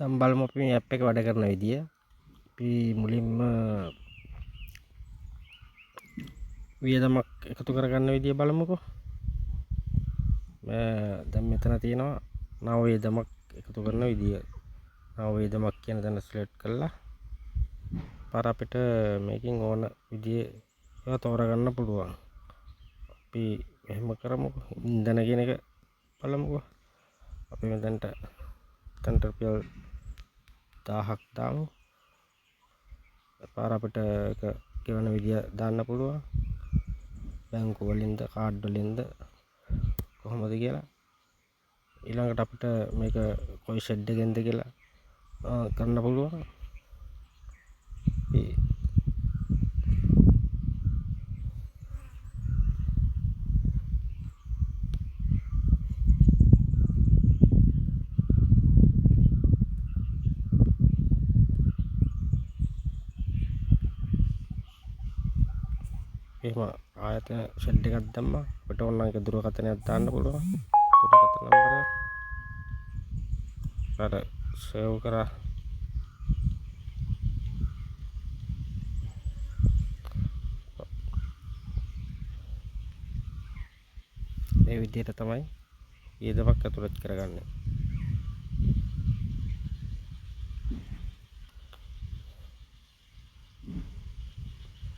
දැන් බලමු අපි මේ ඇප් එක වැඩ කරන විදිය. අපි මුලින්ම වියදමක් එකතු කරගන්න විදිය බලමුකෝ. දැන් මෙතන තියෙනවා නව වියදමක් එකතු කරන විදිය. නව වියදමක් කියන තැන සිලෙක්ට් කරලා පාර අපිට මේකෙන් ඕන විදිය ඒවා තෝරගන්න පුළුවන්. අපි එහෙම කරමුකෝ. ඉන්ධන කියන එක බලමුකෝ. අපි මෙතනට රුපියල් 1000ක් දාමු. පාර අපිට ඒක ගෙවන විදිය දාන්න පුළුවන්. බැංකු වලින්ද කාඩ් වලින්ද කොහොමද කියලා. ඊළඟට අපිට මේක කොයි ෂෙඩ් එකෙන්ද කියලා කරන්න පුළුවන්. එහෙම ආයතන ෂෙඩ් එකක් දැම්මා. අපිට ඕන නම් ඒක දුරකථනයක් දාන්න පුළුවන්. දුරකථන නම්බරය අර සේව් කරා. මේ විදිහට තමයි වියදමක් ඇතුළත් කරගන්නේ.